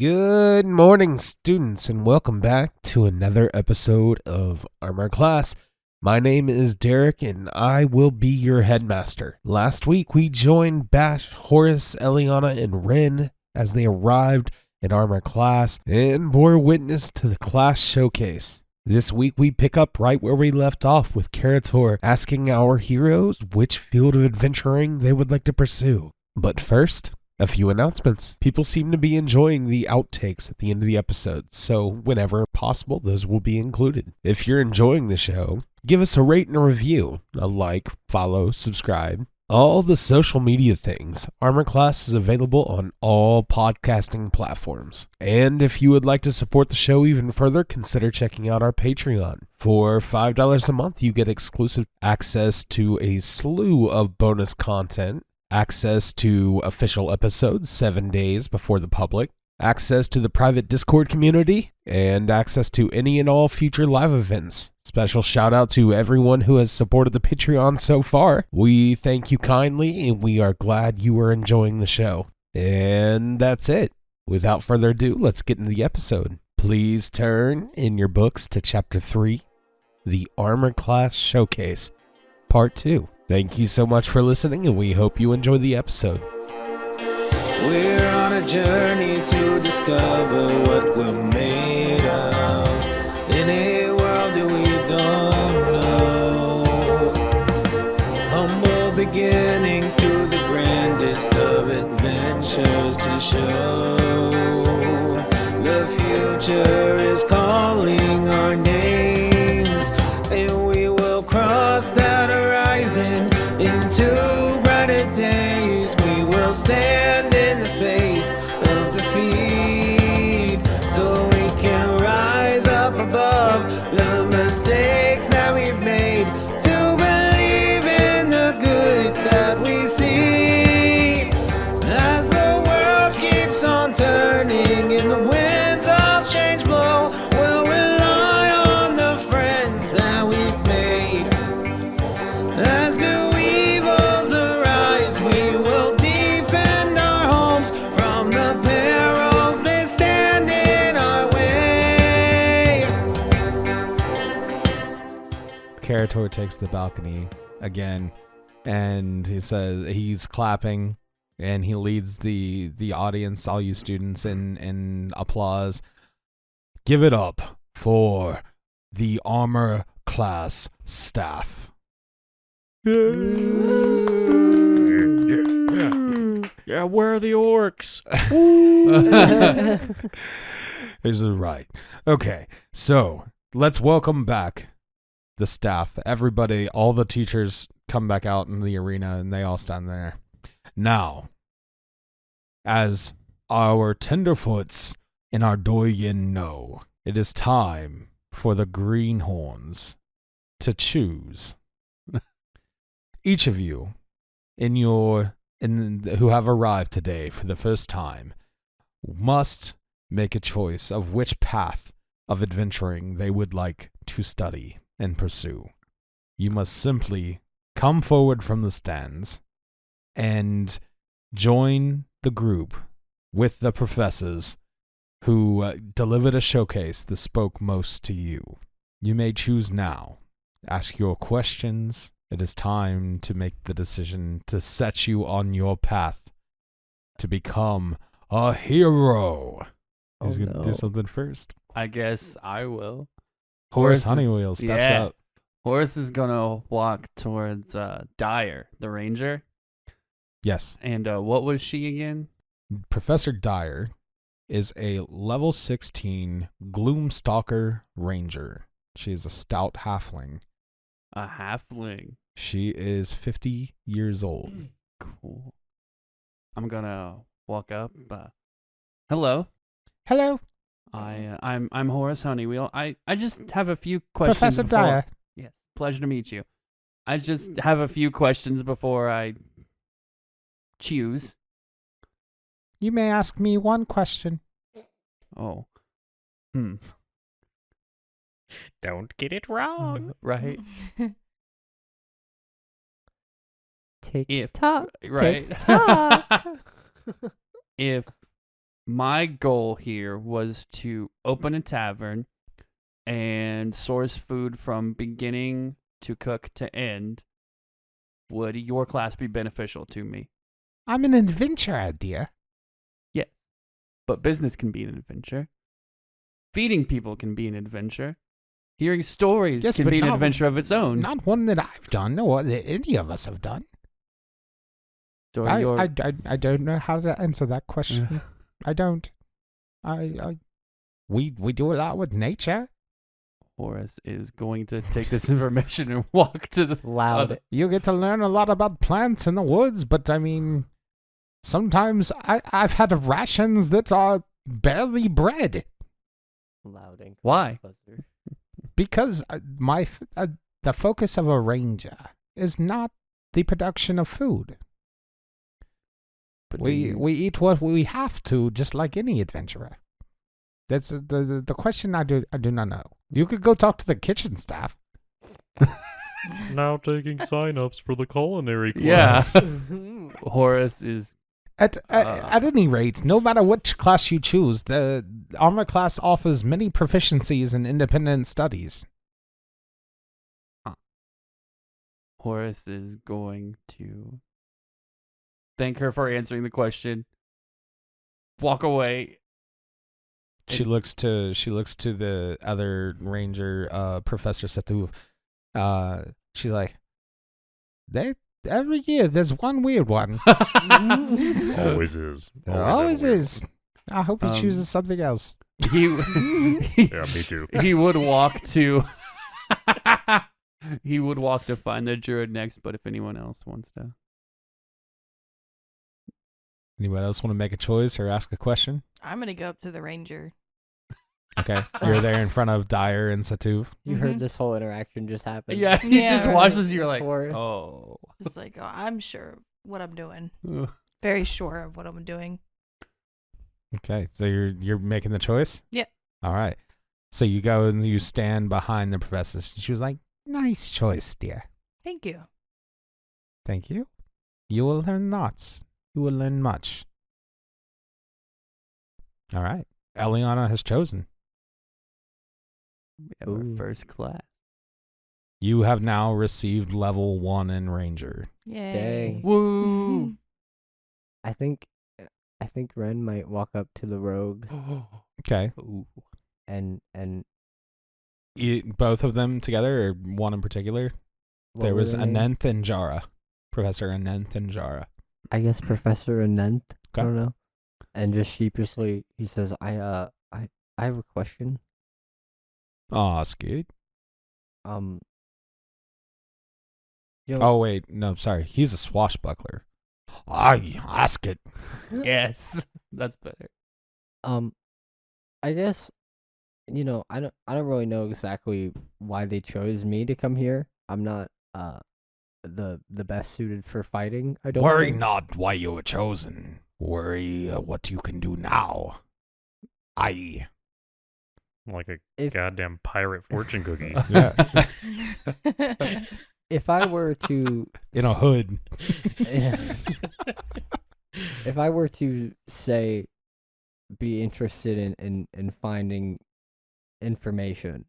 Good morning, students, and welcome back to another episode of Armor Class. My name is Derek, and I will be your headmaster. Last week, we joined Bash, Horrace, Eliona, and Ren as they arrived in Armor Class and bore witness to the class showcase. This week, we pick up right where we left off with Karator asking our heroes which field of adventuring they would like to pursue. But first, a few announcements. People seem to be enjoying the outtakes at the end of the episode, so whenever possible, those will be included. If you're enjoying the show, give us a rate and a review, a like, follow, subscribe. All the social media things. Armor Class is available on all podcasting platforms. And if you would like to support the show even further, consider checking out our Patreon. For $5 a month, you get exclusive access to a slew of bonus content, access to official episodes 7 days before the public, access to the private Discord community, and access to any and all future live events. Special shout out to everyone who has supported the Patreon so far. We thank you kindly, and we are glad you are enjoying the show. And that's it. Without further ado, let's get into the episode. Please turn in your books to Chapter 3, The Armor Class Showcase, Part 2. Thank you so much for listening, and we hope you enjoy the episode. We're on a journey to discover what we're made of in a world that we don't know. Humble beginnings to the grandest of adventures to show. The future is calling our names, and we will cross that horizon into brighter days. We will stand in the face of defeat, so we can rise up above the mistakes that we've made, to believe in the good that we see. As the world keeps on turning and the winds of change blow, we'll rely on the friends that we've made. As new evils arise, we will defend our homes from the perils that stand in our way. Karator takes the balcony again, and he says he's clapping, and he leads the audience, all you students, in applause. Give it up for the Armor Class staff. Yeah, where are the orcs? This is right. Okay, so let's welcome back the staff. Everybody, all the teachers come back out in the arena, and they all stand there. Now, as our tenderfoots and our doyen know, it is time for the greenhorns to choose. Each of you who have arrived today for the first time must make a choice of which path of adventuring they would like to study and pursue. You must simply come forward from the stands and join the group with the professors who delivered a showcase that spoke most to you. You may choose now. Ask your questions. It is time to make the decision to set you on your path to become a hero. Who's going to do something first? I guess I will. Horrace Horrace is- Honeywell steps yeah. up. Horrace is gonna walk towards Dyer, the ranger. Yes. And what was she again? Professor Dyer is a level 16 Gloomstalker Ranger. She is a stout halfling. A halfling. She is 50 years old. Cool. I'm gonna walk up. Hello. Hello, I'm Horrace Honeywell. I just have a few questions. Professor before- Dyer. Yes. Pleasure to meet you. I just have a few questions before I choose. You may ask me one question. Oh. Don't get it wrong. Right. Tick If tock. right. Tick tock. If My goal here was to open a tavern and source food from beginning to cook to end. Would your class be beneficial to me? I'm an adventurer, dear. Yes. But business can be an adventure. Feeding people can be an adventure. Hearing stories Yes, can but be an not- adventure of its own. Not one that I've done, or that any of us have done. So I don't know how to answer that question. I don't. We do a lot with nature. Horrace is going to take this information and walk to the Loud. You get to learn a lot about plants in the woods, but I mean, sometimes I've had rations that are barely bread Loud and Why? cluster. because the focus of a ranger is not the production of food. But We eat what we have to, just like any adventurer. That's the question I do not know. You could go talk to the kitchen staff. Now taking sign-ups for the culinary Yeah. class. Horrace is At any rate, no matter which class you choose, the armor class offers many proficiencies in independent studies. Horrace is going to thank her for answering the question. Walk away. She looks to the other ranger, Professor Satu. She's like, every year there's one weird one. Always is. There have always weird is. I hope he chooses something else. He ones. Yeah, me too. he would walk to he would walk to find the druid next, but if anyone else wants to. Anyone else want to make a choice or ask a question? I'm gonna go up to the ranger. Okay, you're there in front of Dyer and Satuv. You Mhm. heard this whole interaction just happen. Yeah, he Yeah, just right. watches you're like, Horrace. oh. It's like, oh, I'm sure of what I'm doing. Very sure of what I'm doing. Okay, so you're making the choice? Yeah. All right. So you go and you stand behind the professor. She was like, "Nice choice, dear. Thank you. Thank you. You will learn lots. You will learn much." All right. Eliona has chosen. We have our Ooh. first class. You have now received level 1 in Ranger. Yay. Dang. Woo! I think Ren might walk up to the rogues Okay. Ooh. and Both of them together or one in particular? what There were was their names? Anenth and Jara. Professor Anenth and Jara. I guess Professor Anent. I Okay. don't know. And just sheepishly, he says, I have a question. Oh, scared. You know, Oh, wait. No, sorry. He's a swashbuckler. I ask it. Yes. That's better. I guess, I don't really know exactly why they chose me to come here. I'm not the best suited for fighting. I don't Worry think. not why you were chosen. Worry what you can do now. I. Like a If goddamn pirate fortune cookie. Yeah. if I were to In a hood. if I were to say be interested in finding information,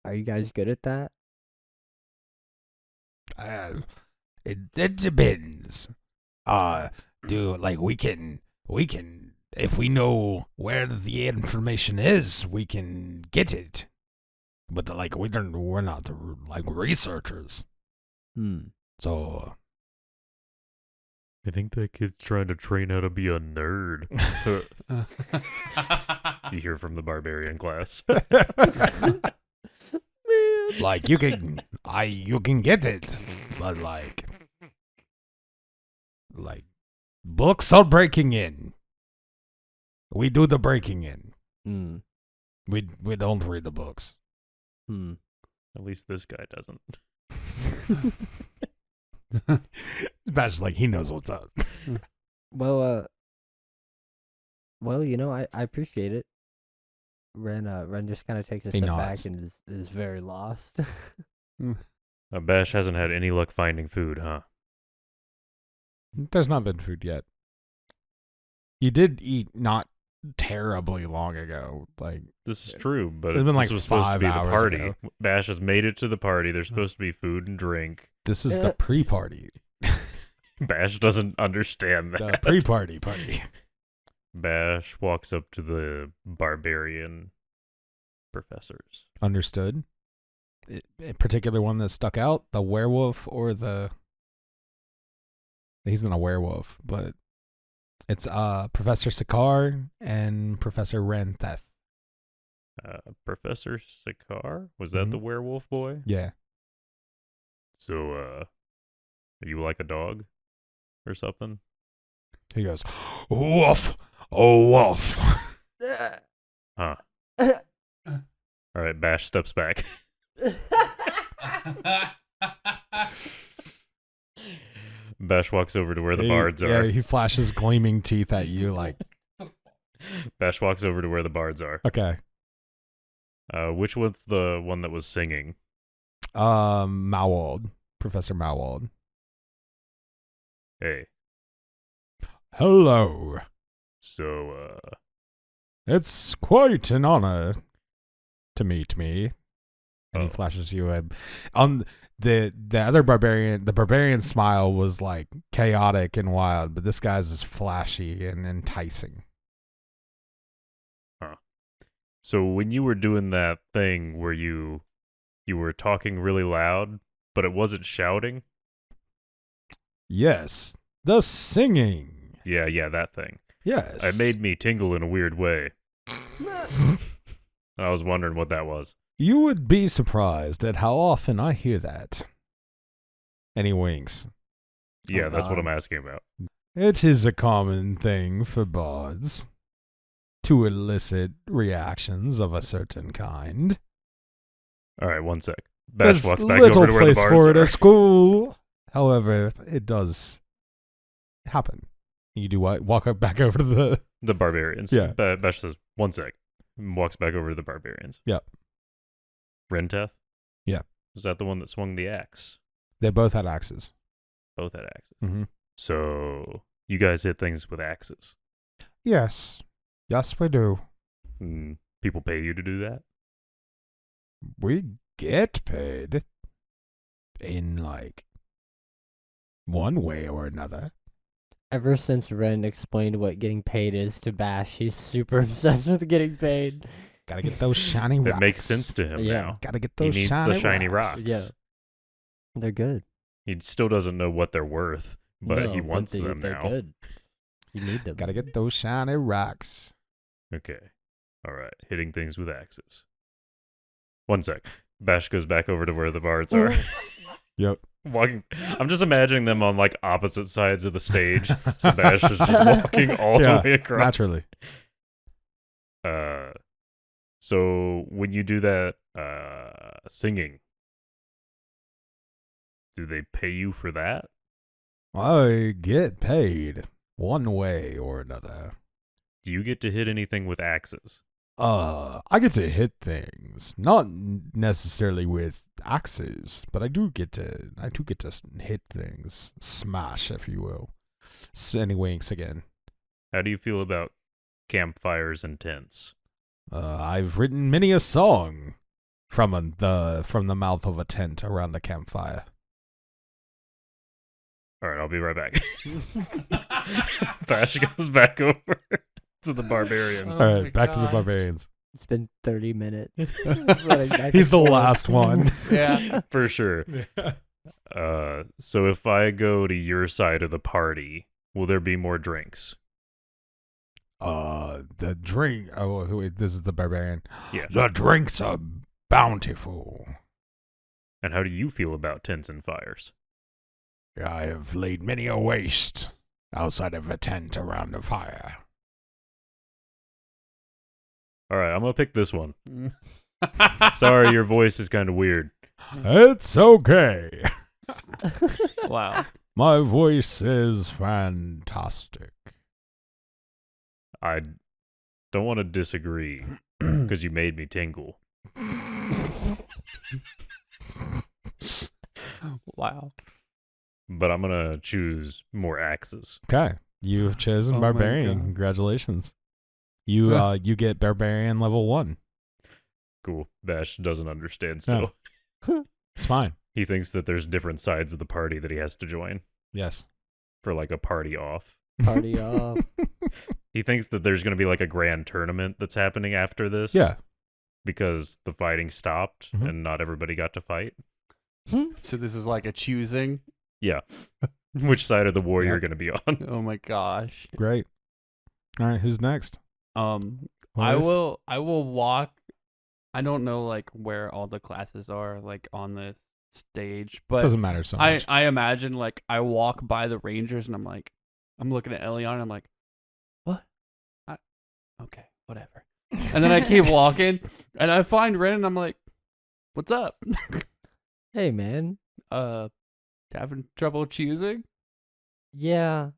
are you guys good at that? It depends. We can if we know where the information is, we can get it. But we're not researchers. So I think that kid's trying to train how to be a nerd. You hear from the barbarian class. you can get it, but books are breaking in. We do the breaking in. We don't read the books. At least this guy doesn't. Badger's like he knows what's up. Well, I appreciate it. Ren just kind of takes a He step nods. back and is very lost. Bash hasn't had any luck finding food, huh? There's not been food yet. You did eat not terribly long ago. Like This is true, but It's been like this was supposed to 5 be the hours party. ago. Bash has made it to the party. There's supposed to be food and drink. this is the pre-party. Bash doesn't understand The that. pre-party party. Bash walks up to the barbarian professors. Understood. A particular one that stuck out, the werewolf or the... He's not a werewolf, but it's Professor Sakar and Professor Rentheth. Professor Sakar? Was that the werewolf boy? Yeah. So, are you like a dog or something? He goes, woof, oh wolf. Huh. All right, Bash steps back. Bash walks over to where the bards are. Yeah, he flashes gleaming teeth at you like, Bash walks over to where the bards are. okay. Which one's the one that was singing? Mowald. Professor Mowald. Hey, Hello. so, It's quite an honor to meet me. And he Oh. flashes you on the other barbarian. The barbarian smile was like chaotic and wild, but this guy's is flashy and enticing. So when you were doing that thing where you were talking really loud, but it wasn't shouting? Yes, the singing. Yeah, that thing. Yes, It made me tingle in a weird way. I was wondering what that was. You would be surprised at how often I hear that. And he winks. Yeah, that's what God. I'm asking about. It is a common thing for bards to elicit reactions of a certain kind. All right, one sec. Bash There's walks back little over to where the place bards for it are. at school. However, it does happen. You do what? Walk up back over to the... The barbarians. Yeah. Bash says, one sec. And walks back over to the barbarians. Yep. Renteth? Yeah. Was that the one that swung the axe? They both had axes. Both had axes. Mm-hmm. So, you guys hit things with axes. Yes. Yes, we do. People pay you to do that? We get paid in, like, one way or another. Ever since Ren explained what getting paid is to Bash, he's super obsessed with getting paid. Gotta get those shiny rocks. It makes sense to him Yeah. now. Gotta get He those needs shiny the shiny rocks. rocks. Yeah. They're good. He still doesn't know what they're worth, but No, he wants them they're now. good. You need them. Gotta get those shiny rocks. Okay. All right. Hitting things with axes. One sec. Bash goes back over to where the bards are. Yep. Walking. I'm just imagining them on like opposite sides of the stage. So Bash is just walking all Yeah, the way across. Naturally. So when you do that singing, do they pay you for that? I get paid one way or another. Do you get to hit anything with axes? I get to hit things, not necessarily with axes, but I do get to hit things, smash, if you will. And he winks again. How do you feel about campfires and tents? I've written many a song from the mouth of a tent around a campfire. All right, I'll be right back. Bash goes back over to the barbarians. All Oh my right, back to the gosh. barbarians. It's been 30 minutes. Running back He's and the forth. last one. Yeah. For sure. So if I go to your side of the party, will there be more drinks? The drink. Oh, wait, this is the barbarian. Yeah. The drinks are bountiful. And how do you feel about tents and fires? I have laid many a waste outside of a tent around a fire. All right, I'm going to pick this one. Sorry, your voice is kind of weird. It's okay. Wow. My voice is fantastic. I don't want to disagree because you made me tingle. Wow. but I'm gonna choose more axes. Okay. You've chosen Oh my barbarian. God. Congratulations. You get barbarian level 1. Cool. Bash doesn't understand still. It's fine. He thinks that there's different sides of the party that he has to join Yes. for like a party off. Party up. He thinks that there's gonna be like a grand tournament that's happening after this. Yeah. Because the fighting stopped Mhm. and not everybody got to fight. So this is like a choosing. Yeah. Which side of the war you're Yep. gonna be on? Oh my gosh. Great. All right. Who's next? I Horrace? will walk. I don't know like where all the classes are like on this stage, but Doesn't matter so much. I imagine like I walk by the Rangers and I'm looking at Eliona and I'm like, what? Okay, whatever. And then I keep walking and I find Ren and I'm like, what's up? Hey, man. Having trouble choosing? Yeah.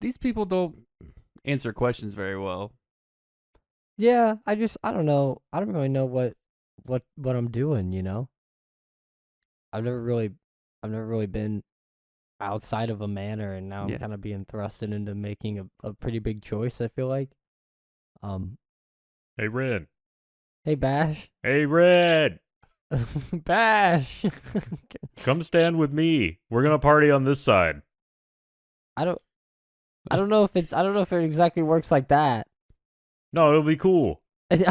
These people don't answer questions very well. Yeah. I don't know. I don't really know what I'm doing, you know? I've never really been outside of a manor, and now Yeah. I'm kind of being thrusted into making a pretty big choice, I feel like. Hey Red. Hey, Bash. Hey Red. Bash. Come stand with me. We're gonna party on this side. I don't know if it exactly works like that. No, it'll be cool. Wait,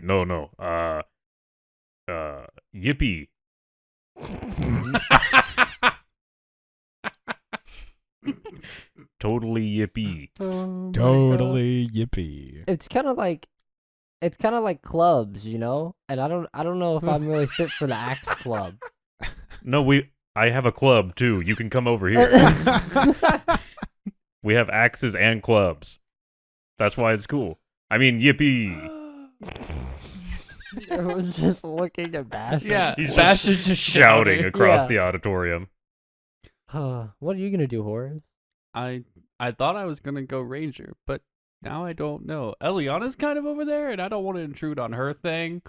no. Yippee. Totally yippee. Totally yippee. It's kind of like clubs, you know? And I don't know if I'm really fit for the axe club. No, I have a club too. You can come over here. We have axes and clubs. That's why it's cool. I mean, yippee. Everyone's just looking at Bash. Yeah, He's Bash is just Shouting across Yeah. the auditorium. What are you gonna do, Horrace? I thought I was gonna go Ranger, but now I don't know. Eliona's kind of over there, and I don't want to intrude on her thing.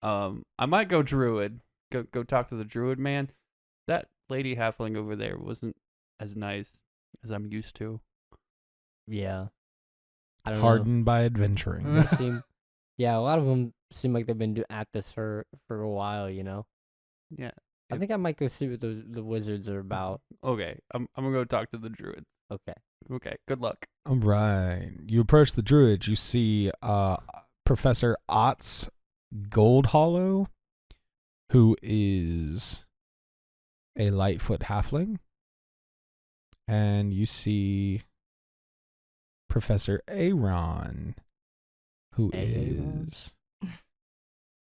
I might go Druid. Go talk to the Druid man. That lady halfling over there wasn't as nice as I'm used to. Yeah. I don't Hardened by adventuring. know. Yeah, a lot of them seem like they've been at this for a while, you know? Yeah. I think I might go see what the wizards are about. Okay. I'm gonna go talk to the Druids. Okay. Okay. Good luck. All right. You approach the druid. You see Professor Ott's Gold Hollow, who is a Lightfoot halfling. And you see Professor Aaron, who Aaron? is...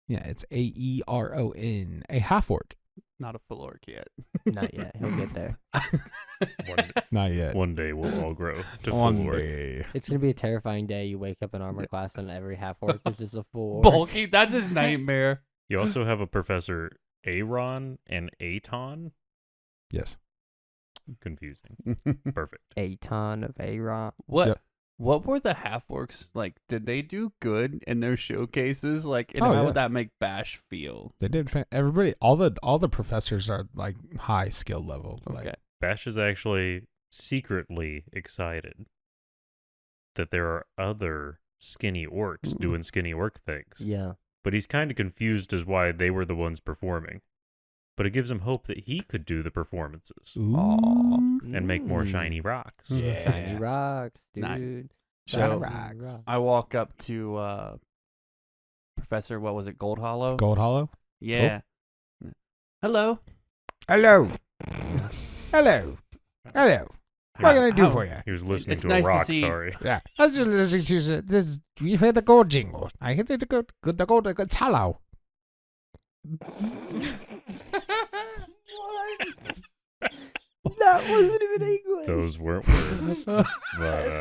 Yeah, it's Aeron, a half-orc. Not a full orc yet. Not yet. He'll get there. Not yet. One day we'll all grow to One full orc. day. It's gonna be a terrifying day. You wake up in armor class and every half orc is just a full orc. Bulky. That's his nightmare. You also have a Professor Aaron and Aton. Yes. Confusing. Perfect. A ton of Aaron. What? Yep. What were the half orcs like? Did they do good in their showcases? Like, and Oh, how yeah. would that make Bash feel? They did. Everybody, all the professors are like high skill level. Okay. Like, Bash is actually secretly excited that there are other skinny orcs doing skinny orc things. Yeah. But he's kind of confused as why they were the ones performing. But it gives him hope that he could do the performances ooh. and make more shiny rocks. Yeah. Shiny rocks, dude. Nice. Shiny So- rocks. I walk up to Professor, what was it, Gold Hollow? Gold Hollow. Yeah. Hello. Hello. Hello. Hello. What can I do How- for you? He was listening It's to nice a to rock, see- sorry. Yeah. I was just listening to this. You heard the gold jingle. I heard the gold. It's hello. That wasn't even English. Those weren't words. But,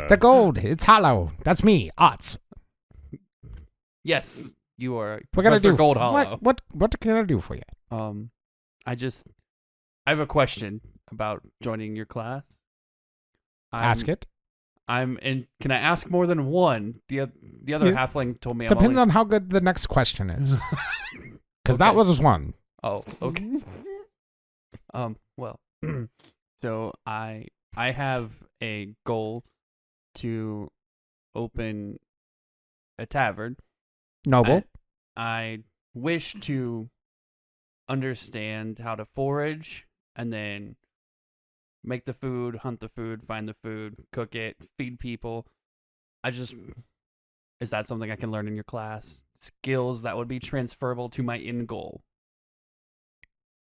The gold. It's hollow. That's me. Otts. Yes, you are What can I Professor do? Gold Hollow. What can I do for you? I have a question about joining your class. Ask it. I'm in. Can I ask more than one? The other Yeah. halfling told me. Depends I'm on how good the next question is. Because that Okay. was one. Oh, okay. Well, so I have a goal to open a tavern. Noble. I wish to understand how to forage and then make the food, hunt the food, find the food, cook it, feed people. Is that something I can learn in your class? Skills that would be transferable to my end goal.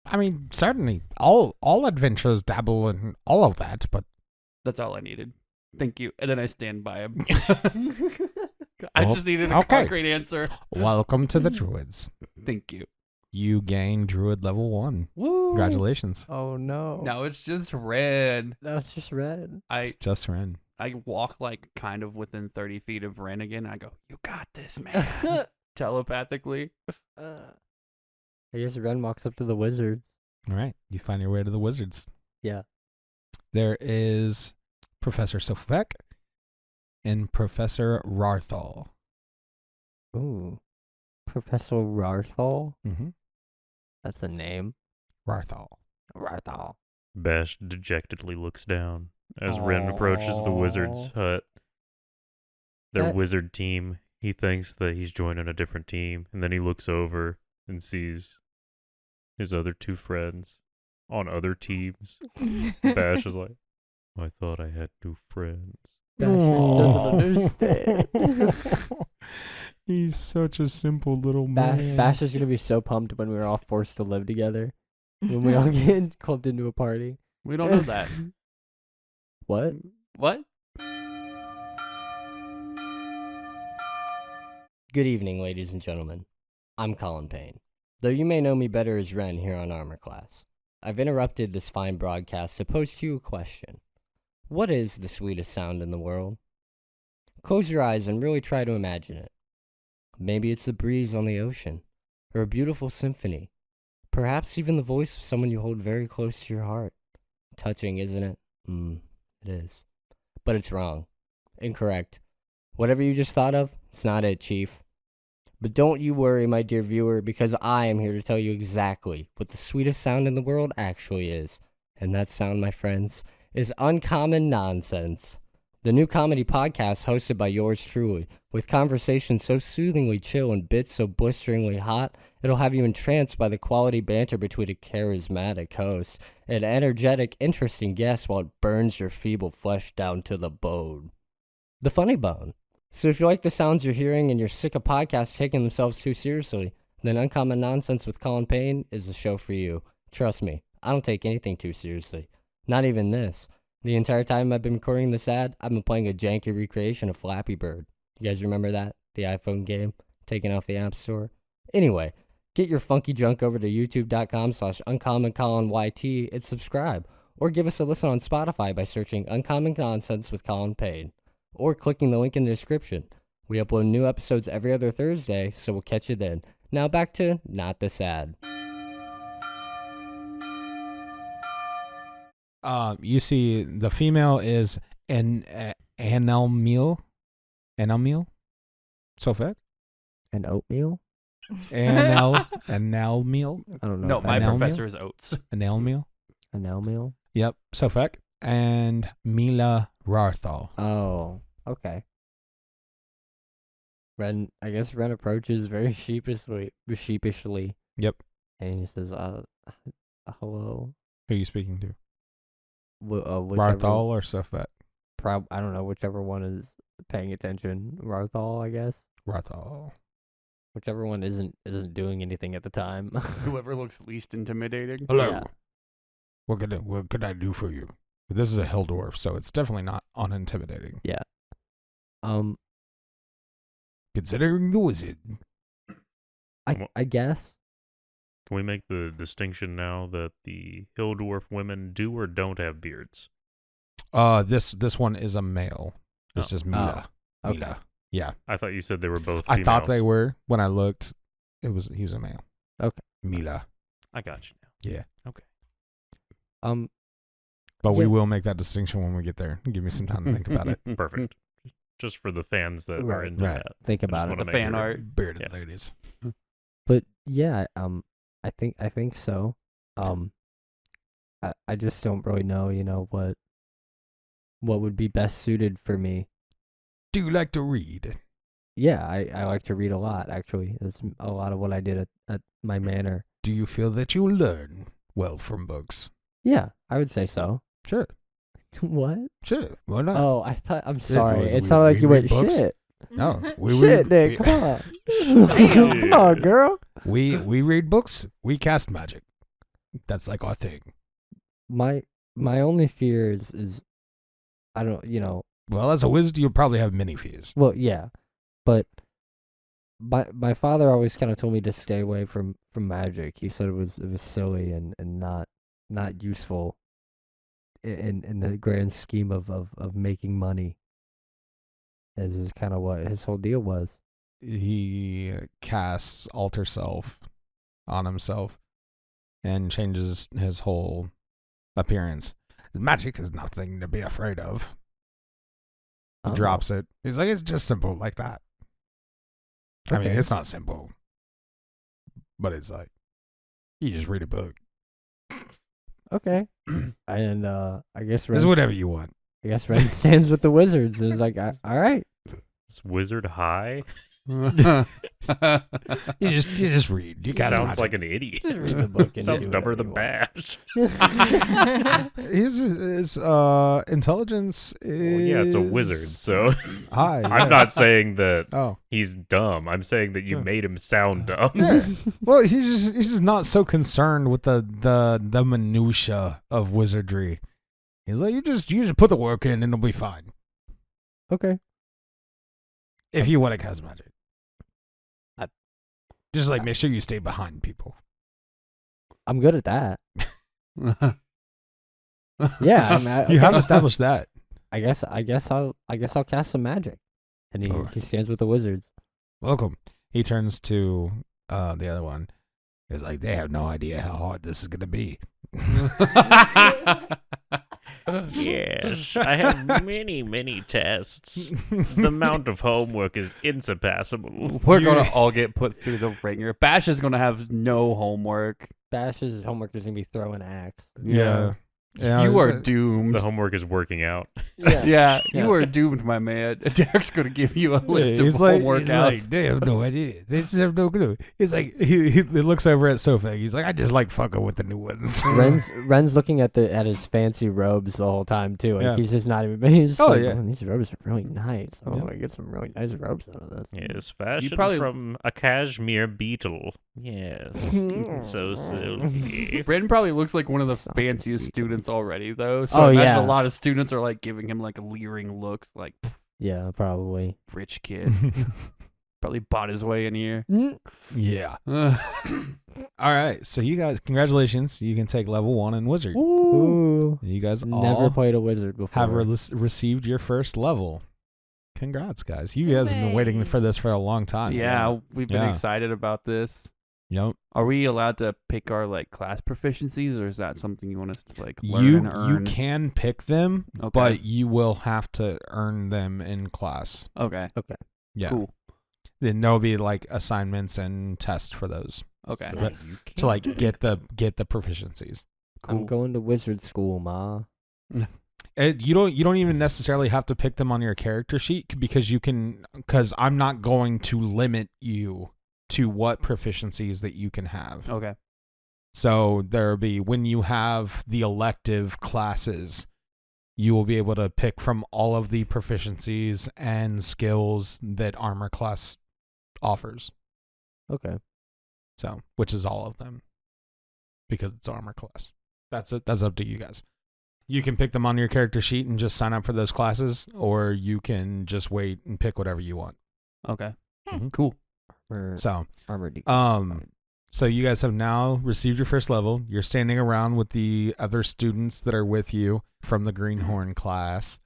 I mean, certainly, all adventurers dabble in all of that, but That's all I needed. Thank you. And then I stand by him. I Well, just needed a okay. concrete answer. welcome to the Druids. Thank you. You gain Druid level 1. Woo! Congratulations. Oh no. Now it's just red. No, it's just red. Just Ren. I walk like kind of within 30 feet of Ren again. I go, "You got this, man." Telepathically. I guess Ren walks up to the wizards. All right. You find your way to the wizards. Yeah. There is Professor Sofek and Professor Rarthal. Ooh. Professor Rarthal? Mm-hmm. That's a name. Rarthal. Rarthal. Bash dejectedly looks down as Ren approaches the wizard's hut. Their That- wizard team. He thinks that he's joining a different team, and then he looks over and sees his other two friends on other teams. Bash is like, I thought I had two friends. Bash just doesn't understand. He's such a simple little Bash is gonna be so pumped when we're all forced to live together. When we all get clumped into a party. We don't know that. What? What? Good evening, ladies and gentlemen. I'm Colin Payne. Though you may know me better as Ren here on Armor Class, I've interrupted this fine broadcast to pose to you a question. What is the sweetest sound in the world? Close your eyes and really try to imagine it. Maybe it's the breeze on the ocean, or a beautiful symphony. Perhaps even the voice of someone you hold very close to your heart. Touching, isn't it? It is. But it's wrong. Incorrect. Whatever you just thought of, it's not it, Chief. But don't you worry, my dear viewer, because I am here to tell you exactly what the sweetest sound in the world actually is. And that sound, my friends, is Uncommon Nonsense. The new comedy podcast hosted by yours truly, with conversations so soothingly chill and bits so blisteringly hot, it'll have you entranced by the quality banter between a charismatic host and energetic, interesting guest while it burns your feeble flesh down to the bone. The funny bone. So if you like the sounds you're hearing and you're sick of podcasts taking themselves too seriously, then Uncommon Nonsense with Colin Payne is the show for you. Trust me, I don't take anything too seriously. Not even this. The entire time I've been recording this ad, I've been playing a janky recreation of Flappy Bird. You guys remember that? The iPhone game? Taken off the App Store? Anyway, get your funky junk over to youtube.com/uncommoncolinyt and subscribe. Or give us a listen on Spotify by searching Uncommon Nonsense with Colin Payne. Or clicking the link in the description. We upload new episodes every other Thursday, so we'll catch you then. Now back to Not This Ad. You see, the female is Anelmiel. Sofek? An oatmeal? Anelmiel. I don't know. No, if my that- Anelmiel? professor is Oats. Anelmiel. An oatmeal? Yep, Sofek. And Mila Rarthal. Oh, okay. I guess Ren approaches very sheepishly. Yep. And he says, hello. Who are you speaking to? Whichever, Rarthal or Sofek? I don't know, whichever one is paying attention. Rarthal, I guess. Rarthal. Whichever one isn't doing anything at the time. Whoever looks least intimidating. Hello. Yeah. What could I do for you? This is a hill dwarf, so it's definitely not unintimidating. Yeah. Considering the wizard. I guess. Can we make the distinction now that the hill dwarf women do or don't have beards? This one is a male. It's Oh. just Mila. Okay. Mila. Yeah. I thought you said they were both I females. thought they were when I looked. He was a male. Okay. Mila. I got you now. Yeah. But we Yeah. will make that distinction when we get there. Give me some time to think about it. Perfect. Just for the fans that are Right. into Right. that. Think I just about wanna it. The make fan sure. art. Bearded Yeah. ladies. But yeah, I think so. I just don't really know, what would be best suited for me. Do you like to read? Yeah, I like to read a lot, actually. That's a lot of what I did at my manor. Do you feel that you learn well from books? Yeah, I would say so. Sure. What? Sure. Why not? Oh, I'm sorry. we- It sounded like we you read went books. shit. No. We Shit, Nick, we, come on. Damn, come on, girl. we read books. We cast magic. That's like our thing. My only fear is I don't, Well, as a wizard, you'll probably have many fears. well, yeah, but my father always kind of told me to stay away from magic. He said it was silly and not useful in the grand scheme of making money. As is kind of what his whole deal was. He casts alter self on himself and changes his whole appearance. Magic is nothing to be afraid of. He Oh, drops it. He's like, it's just simple like that. I mean, Okay. it's not simple, but it's like, you just read a book. Okay. And I guess It's whatever you want. I guess Ren stands with the wizards and is like, all right. Is wizard high? You just read. You cast Sounds magic. like an idiot. Just read the book and Sounds do dumber whatever than you Bash. His intelligence is Well, yeah, it's a wizard, so high. I'm not saying that Oh, he's dumb. I'm saying that you Yeah. made him sound dumb. yeah. Well, he's just not so concerned with the minutia of wizardry. He's like, you just put the work in and it'll be fine. Okay. If you want to cast magic, I- just like make sure you stay behind people. I'm good at that. Yeah, I mean, You have established that. I guess I'll cast some magic. And Alright. he stands with the wizards. Welcome. He turns to the other one. He's like, they have no idea how hard this is gonna be. Yes, I have many tests. The amount of homework is insurpassable. We're gonna all get put through the ringer. Bash is gonna have no homework. Bash's homework is gonna be throw an axe. Yeah. You are doomed. The homework is working out. Yeah, Yeah. you are doomed, my man. Derek's gonna give you a list of he's like, homework they have no idea. They just have no clue. He's like, he looks over at Sophie. He's like, I just like fucking with the new ones. Ren's looking at his fancy robes the whole time too. Like Yeah. he's just not even. He's just Oh, like, yeah. "Man, these robes are really nice. I Yeah. want to get some really nice robes out of this." Yes, fashion probably- from a cashmere beetle. Yes, so silky. Brandon probably looks like one of the Stop fanciest it. students already, though. So Oh, I imagine yeah. a lot of students are like giving him like leering looks, like Yeah, probably. rich kid. Probably bought his way in here. Yeah. All right. So you guys, congratulations. You can take level 1 in Wizard. Ooh. You guys Never all played a wizard before. have received your first level. Congrats, guys. You guys have been waiting Hooray. for this for a long time. Yeah, we've been Yeah. excited about this. Yep. Are we allowed to pick our like class proficiencies, or is that something you want us to like learn You and earn? can pick them, Okay. but you will have to earn them in class. Okay. Yeah. Cool. Then there'll be like assignments and tests for those Okay. Right. to like get the proficiencies. I'm Cool. going to wizard school, ma. You don't even necessarily have to pick them on your character sheet because I'm not going to limit you to what proficiencies that you can have. Okay. So there'll be, when you have the elective classes, you will be able to pick from all of the proficiencies and skills that armor class offers. Okay. So, which is all of them, because it's armor class. That's it. That's up to you guys. You can pick them on your character sheet and just sign up for those classes, or you can just wait and pick whatever you want. Okay. Mhm. Cool. So, Armor decals. Um, so you guys have now received your first level. You're standing around with the other students that are with you from the Greenhorn class,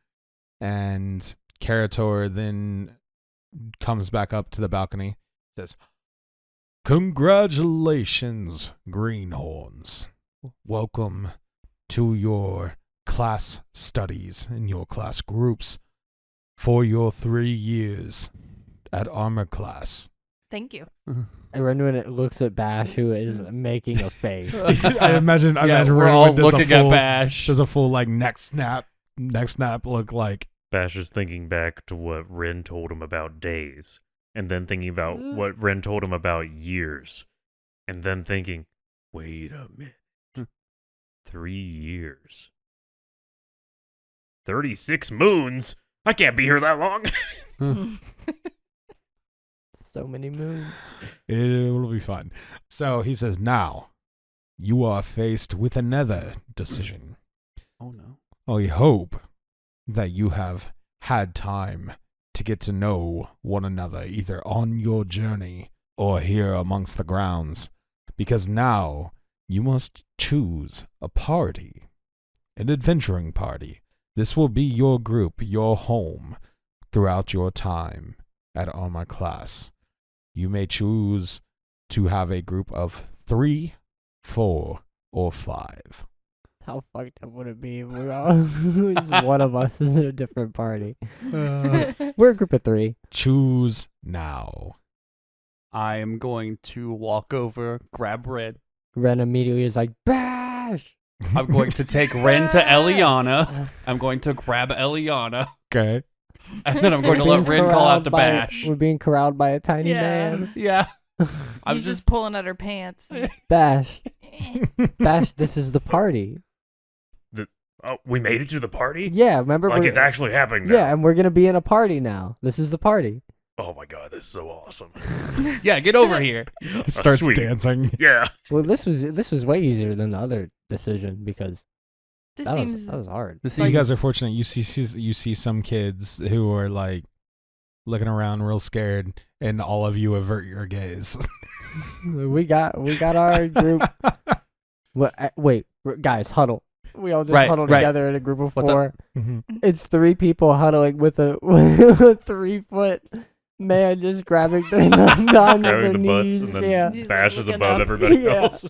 and Karator then comes back up to the balcony. Says, "Congratulations, Greenhorns. Welcome to your class studies and your class groups for your 3 years at armor class. Thank you. And Renwin looks at Bash, who is making a face. I imagine we're Renwin all does looking a full, at Bash. does a full like neck snap look like. Bash is thinking back to what Ren told him about days, and then thinking about what Ren told him about years, and then thinking, wait a minute, 3 years. 36 moons? I can't be here that long. So many moons. It will be fun. So he says, now you are faced with another decision. Oh no. I hope that you have had time to get to know one another either on your journey or here amongst the grounds, because now you must choose a party, an adventuring party. This will be your group, your home throughout your time at Armor Class. You may choose to have a group of 3, 4, or 5. How fucked up would it be if we're all just one of us is in a different party? We're a group of 3. Choose now. I am going to walk over, grab Ren. Ren immediately is like, Bash! I'm going to take Ren to Eliona. I'm going to grab Eliona. Okay. And then I'm going to We're let being Ren call out to corralled Bash. We're being corralled by a tiny Yeah. man. Yeah. I'm He's just pulling at her pants. Bash. Bash, this is the party. Oh, we made it to the party? Yeah, remember? Like we're- it's actually happening now. Yeah, and we're going to be in a party now. This is the party. Oh my god, this is so awesome. Yeah, get over here. Starts sweet. dancing. Yeah. Well, this was way easier than the other decision because This that seems was hard. This You guys are seems- fortunate. You see some kids who are like looking around real scared, and all of you avert your gaze. We got our group. Wait, guys, huddle. We all just Right, huddle right. together in a group of What's up? 4. Mhm. It's 3 people huddling with a 3-foot man just grabbing their on Grabbing their the butts knees. and then Yeah. He's Bash is looking above up. everybody Yeah. else.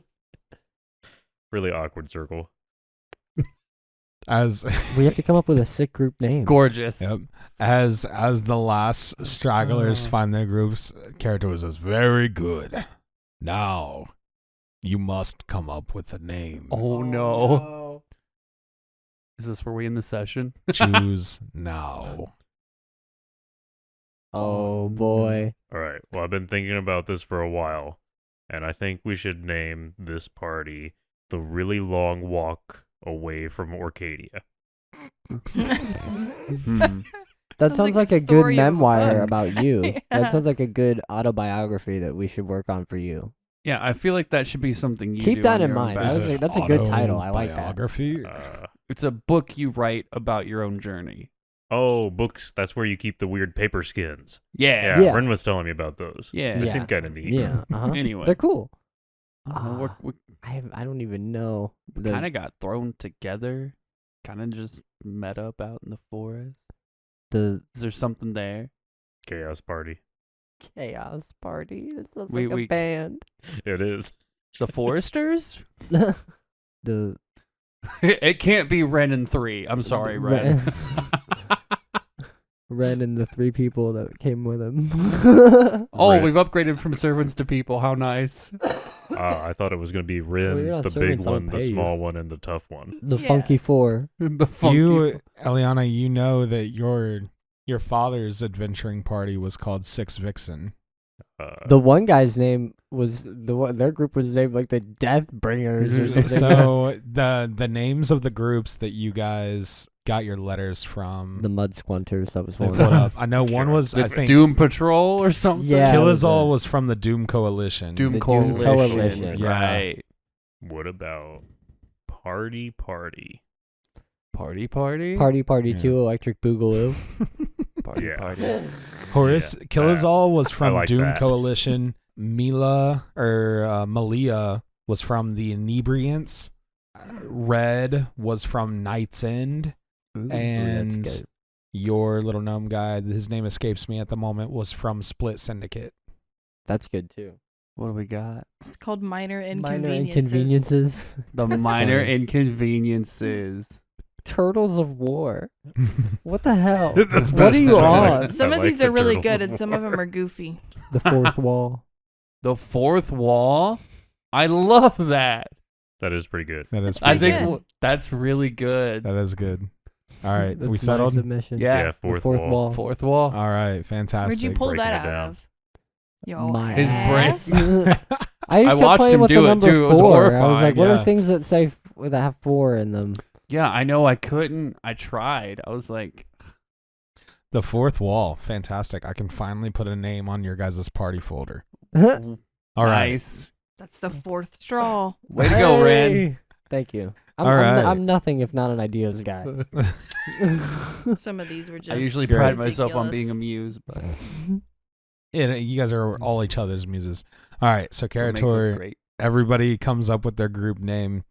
Really awkward circle. As We have to come up with a sick group name. Gorgeous. yep, as the last stragglers find their groups, character says, "Very good. Now you must come up with a name. Oh no. Is this where we end the session? Choose now." Oh boy. All right. Well, I've been thinking about this for a while, and I think we should name this party The Really Long Walk Away from Orcadia. That Sounds sounds like like a a good story of a memoir book. about you. Yeah. That sounds like a good autobiography that we should work on for you. Yeah, I feel like that should be something you Keep do that on in your own mind. back. That was like- that's a good title. I like that. Autobiography. It's a book you write about your own journey. Oh, books. That's where you keep the weird paper skins. Yeah. Yeah. Ren was telling me about those. Yeah. They Yeah. seem kind of neat. Yeah. Uh-huh. Anyway. They're cool. We I don't even know. kind of got thrown together. Kind of just met up out in the forest. The Is there something there? Chaos Party. chaos party. That sounds We- like we- a band. It is. The Foresters? The It can't be Ren and 3. I'm sorry, Ren. Ren and the 3 people that came with him. Oh, Ren. we've upgraded from servants to people. How nice. I thought it was going to be Well, you're Ren, not the big servants, I'll one, the pay you. small one, and the tough one. The Yeah. Funky 4. The funky. You, Eliana, you know that your father's adventuring party was called Six Vixen. The one guy's name was their group was named like the Death Bringers or something. So the names of the groups that you guys got your letters from. the Mud Squinters, that was they one. put up. I know one Sure. was, The I think, Doom Patrol or something? Yeah. Kilizol was from the Doom Coalition. Doom The Doom Coalition. Coalition. Yeah. Right. What about Party? Party? Party Yeah. 2 Electric Boogaloo. Party, Yeah. party. Horace Yeah, Kilizol was from like Doom that. Coalition. Malia was from the Inebriants. Red was from Night's End. Ooh, And that's good. your little gnome guy, his name escapes me at the moment, was from Split Syndicate. That's good too. What do we got? It's called minor Minor inconveniences. inconveniences. The minor inconveniences. Turtles of War. What the hell? That's What are you best. on? Some I of like these the are really turtles good, of and some of them are goofy. The fourth wall. The fourth wall. I love that. That is pretty good. That is. I pretty think good. that's really good. That is good. All right, That's we my settled. submission. Yeah. The Fourth fourth wall. wall. Fourth wall. All right, fantastic. Where'd you pull breaking that it out down. of? Yo, My His ass? brain. I used I to watched play him with do the it, number too. It was 4. I was horrifying, like, what yeah. are things that say that have 4 in them? Yeah, I know. I couldn't. I tried. I was like, The fourth wall, fantastic. I can finally put a name on your guys' party folder. Way All right. nice. That's the fourth straw. Way to go, Ren. Thank you. All right. I'm nothing if not an ideas guy. Some of these were just. I usually Great. pride myself on ridiculous. being amused, but Yeah, you guys are all each other's muses. All right, so that's what makes us Karator, great. everybody comes up with their group name,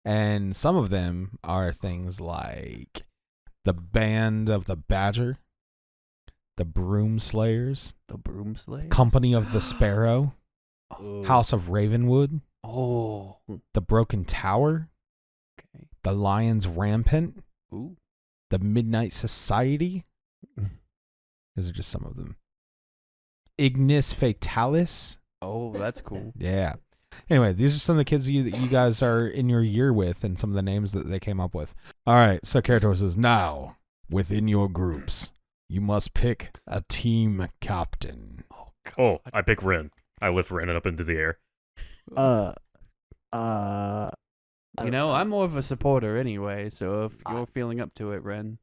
and some of them are things like the Band of the Badger, the Broom Slayers, The Broom Slayer. Company of the Sparrow, House of Ravenwood, Oh. the Broken Tower, Okay. the Lions Rampant, Ooh. the Midnight Society. Those are just some of them. Ignis Fatalis. Oh, that's cool. Yeah. Anyway, these are some of the kids that you guys are in your year with and some of the names that they came up with. All right, so Karator says, now, within your groups, you must pick a team captain. Oh, God. Oh, I pick Ren. I lift Ren up into the air. You know, I'm more of a supporter anyway, so if you're feeling up to it, Ren.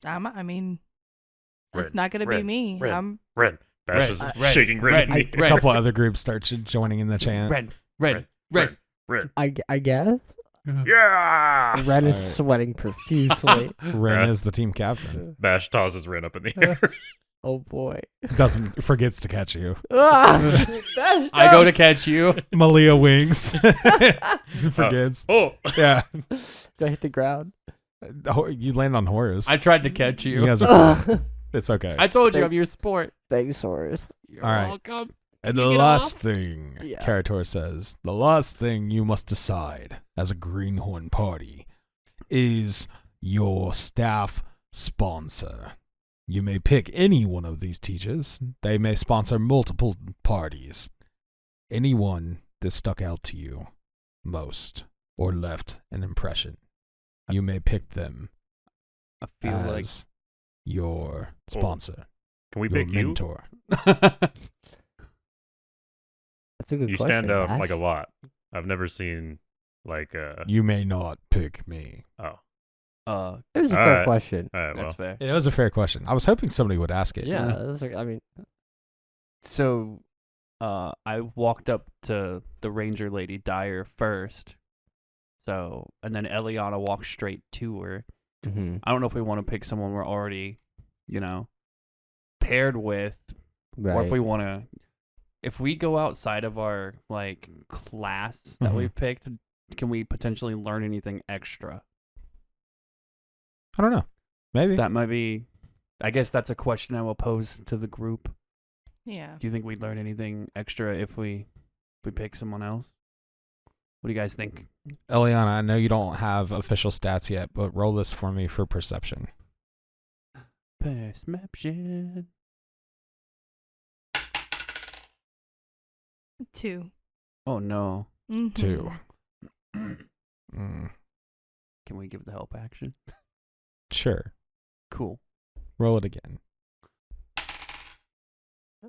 I mean, Ren, it's not gonna be Ren, me. Ren. Ren. Bash Ren, is Ren, shaking Ren. Ren, in the A air. couple other groups start joining in the chant. Ren. Ren. I guess. Yeah! Ren is Alright. sweating profusely. Ren is the team captain. Bash tosses Ren up in the air. Oh boy. Forgets to catch you. I go to catch you. Malia wings. Forgets. Oh! Yeah. Do I hit the ground? You land on Horrace. I tried to catch you. You guys are fine. It's okay. I told you Thank- I'm your sport. Thanks, Horrace. You're All right. welcome. And You the get last off? thing, Yeah. Karator says, the last thing you must decide as a Greenhorn party is your staff sponsor. You may pick any one of these teachers. They may sponsor multiple parties. Anyone that stuck out to you most or left an impression, you may pick them I feel like as your sponsor, Can we your pick you? mentor. That's a good You question. stand out Ash. like a lot. I've never seen like You may not pick me. oh. It was a fair Alright. question. All right, well. that's fair. It was a fair question. I was hoping somebody would ask it. Yeah, that's I mean, So, I walked up to the ranger lady Dyer first. So, and then Eliona walked straight to her. mhm, I don't know if we want to pick someone we're already, paired with, right. or if we want to. If we go outside of our like class that Mhm. we've picked, can we potentially learn anything extra? I don't know. Maybe. That might be. I guess that's a question I will pose to the group. Yeah. Do you think we'd learn anything extra if we pick someone else? What do you guys think? Eliana, I know you don't have official stats yet, but roll this for me for perception. Perception. 2. Oh no. Mhm. 2. Can Mm, we give the help action? sure. Cool. Roll it again.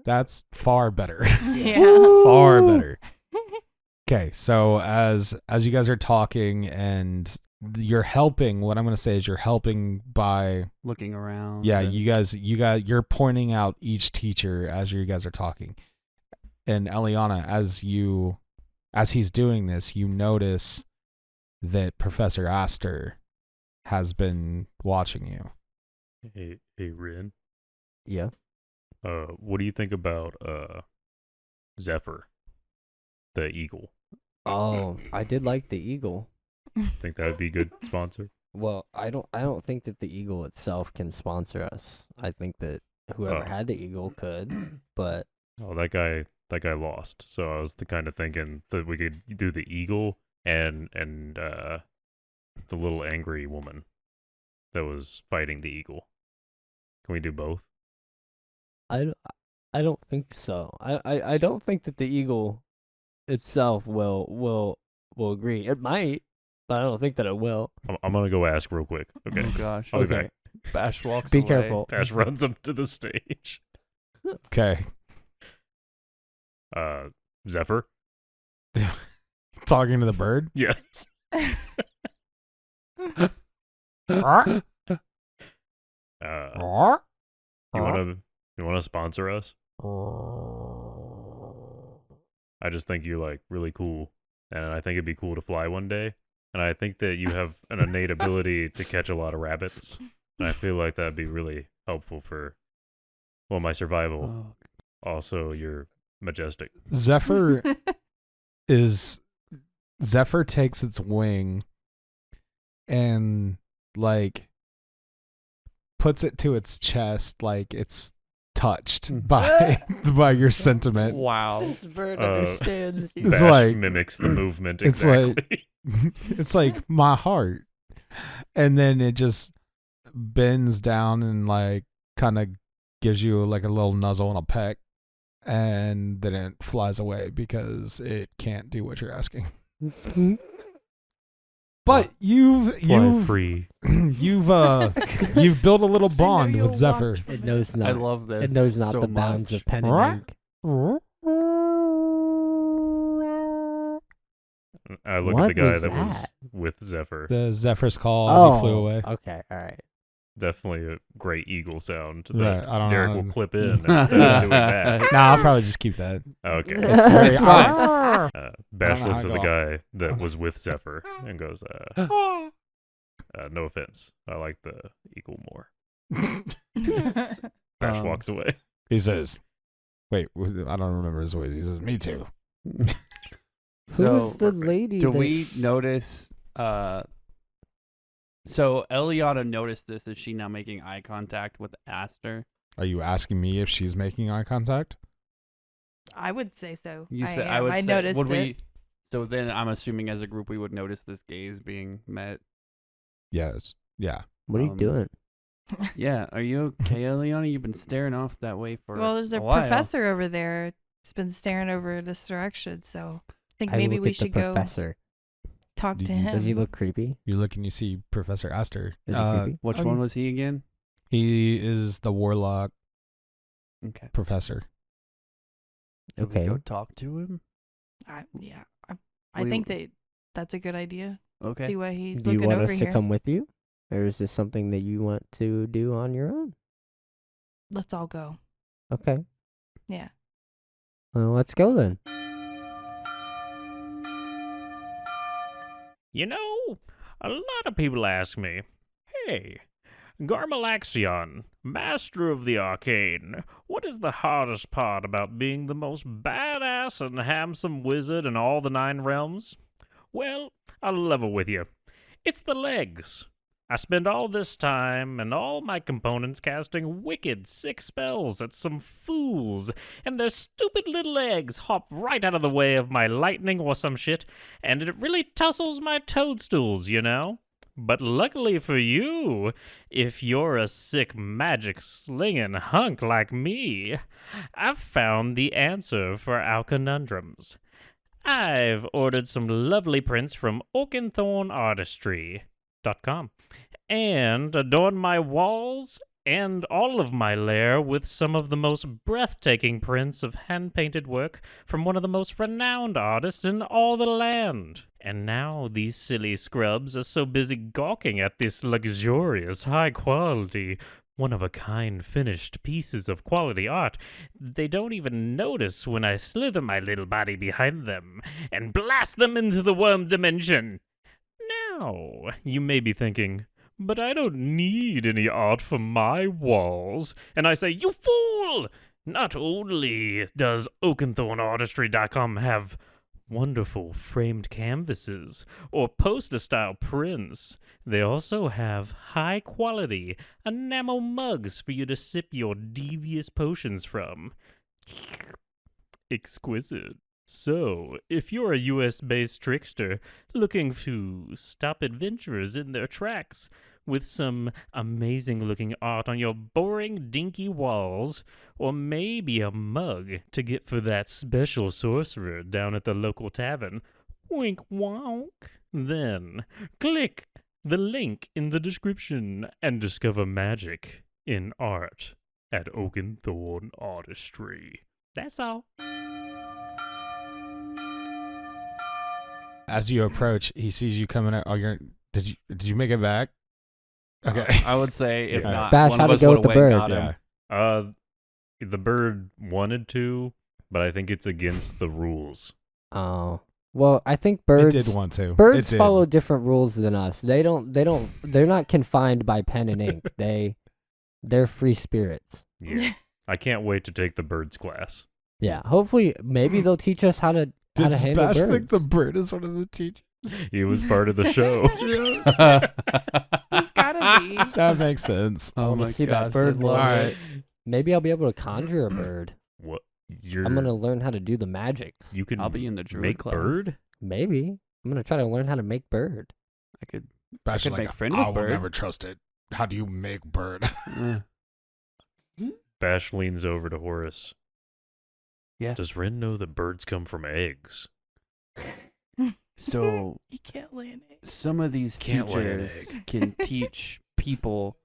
That's far better. Yeah. Far better. Okay, so as you guys are talking and you're helping, what I'm going to say is you're helping by Looking around. yeah, and- you're pointing out each teacher as you guys are talking. And Eliana, as he's doing this, you notice that Professor Astor has been watching you. Hey, Ren. Yeah. What do you think about Zephyr, the eagle? Oh, I did like the eagle. Think that would be a good sponsor? Well, I don't think that the eagle itself can sponsor us. I think that whoever Oh. had the eagle could, but Oh, that guy lost. So I was kind of thinking that we could do the eagle and the little angry woman that was fighting the eagle. Can we do both? I don't think so. I don't think that the eagle itself will agree. It might, but I don't think that it will. I'm gonna go ask real quick. Okay. Oh gosh. I'll be Okay. back. Bash walks Be away. careful. Bash runs up to the stage. Okay. Zephyr? Talking to the bird. Yes. You wanna sponsor us? I just think you're like really cool, and I think it'd be cool to fly one day. And I think that you have an innate ability to catch a lot of rabbits, and I feel like that'd be really helpful for, well, my survival. Oh, Also, you're majestic. Zephyr takes its wing and like puts it to its chest like it's touched by your sentiment. wow. This bird understands you. It's Bash like- mimics the movement it's exactly. like- It's like my heart. And then it just bends down and like kind of gives you like a little nuzzle and a peck, and then it flies away because it can't do what you're asking. But you've Fly free. you've built a little bond you'll with Zephyr. It knows I not. love this. It knows not so the bounds much. of pen and ink. I look What at the guy was that was that? with Zephyr. The Zephyr's call as he flew away. Okay, all right. Definitely a great eagle sound that Right, I don't Derek know. will clip in instead of doing that. Nah, I'll probably just keep that. Okay. It's fine. Bash know looks how at to the go. guy that was with Zephyr and goes, no offense. I like the eagle more. Bash walks away. He says, wait, I don't remember his voice. He says, me too. So, Who's the lady? do that- we notice? So Eliona noticed this. Is she now making eye contact with Aster? Are you asking me if she's making eye contact? I would say so. You said am. would I say, noticed would it. we? So then I'm assuming as a group we would notice this gaze being met. Yes. Yeah. What are you Um, doing? Yeah, are you okay, Eliona? You've been staring off that way for Well, there's a while. professor over there. He's been staring over this direction, so I think I maybe look we at the should go professor. talk to Did you- him. Does he look creepy? You look and you see Professor Aster. Is he creepy? Which one was he again? He is the warlock Okay. professor. Should we Okay. go talk to him. I We- think that's a good idea. Okay. See what he's Do you looking want over us here. to come with you? Or is this something that you want to do on your own? Let's all go. Okay. Yeah. Well, let's go then. You know, a lot of people ask me, hey, Garmalaxion, master of the arcane, what is the hardest part about being the most badass and handsome wizard in all the 9 realms? Well, I'll level with you. It's the legs. I spend all this time and all my components casting wicked, sick spells at some fools, and their stupid little eggs hop right out of the way of my lightning or some shit, and it really tussles my toadstools, you know? But luckily for you, if you're a sick magic slinging hunk like me, I've found the answer for our conundrums. I've ordered some lovely prints from oakenthornartistry.com and adorned my walls and all of my lair with some of the most breathtaking prints of hand-painted work from one of the most renowned artists in all the land. And now these silly scrubs are so busy gawking at this luxurious, high-quality, one-of-a-kind finished pieces of quality art, they don't even notice when I slither my little body behind them and blast them into the worm dimension. Now, you may be thinking, but I don't need any art for my walls. And I say, you fool! Not only does oakenthornartistry.com have wonderful framed canvases or poster-style prints, they also have high-quality enamel mugs for you to sip your devious potions from. Exquisite. So, if you're a US-based trickster looking to stop adventurers in their tracks with some amazing-looking art on your boring, dinky walls, or maybe a mug to get for that special sorcerer down at the local tavern, wink wonk, then click the link in the description and discover magic in art at Oakenthorn Artistry. That's all. As you approach, he sees you coming out. Oh, did you make it back? Okay. I would say if Yeah. not, Bash, one how'd of it us go would with the have bird? got him. Yeah. The bird wanted to, but I think it's against the rules. Oh. Well, I think birds. It did want to. Birds It did. follow different rules than us. They're not confined by pen and ink. They're free spirits. Yeah. I can't wait to take the birds class. Yeah. Hopefully, maybe they'll teach us how to Did handle Bash birds. think the bird is one of the teachers? He was part of the show. He's gotta be. That makes sense. I wanna see that bird All love. right. Maybe I'll be able to conjure a bird. What? I'm gonna learn how to do the magics. You can I'll be in the druid make class. bird? Maybe I'm gonna try to learn how to make bird. I could. Bash could is make like, friend I with will bird." never trust it. How do you make bird? Bash leans over to Horrace. Yeah. Does Ren know that birds come from eggs? So He can't lay an egg. some of these Can't lay an teachers can teach people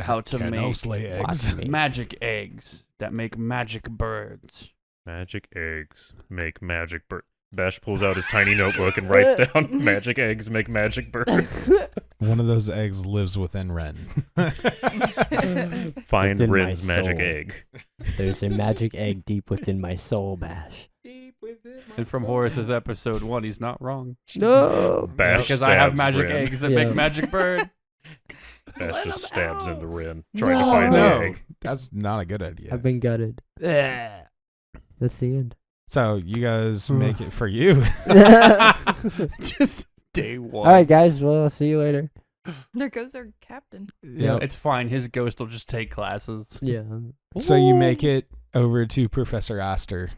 how to can make elves lay eggs? Watch me. magic eggs that make magic birds. Magic eggs make magic bird. Bash pulls out his tiny notebook and writes down magic eggs make magic birds. One of those eggs lives within Ren. Find Within my Ren's magic soul. egg. There's a magic egg deep within my soul, Bash. And from Horrace's episode 1, he's not wrong. No. Bash Because I have stabs magic Ren. eggs that Yeah. make magic bird. Bash Let just him stabs out. into Ren, trying to No. find the No, egg. that's not a good idea. I've been gutted. That's the end. So you guys make it for you. Just day one. All right, guys. Well, I'll see you later. There goes our captain. Yep. It's fine. His ghost will just take classes. Yeah. So you make it over to Professor Astor,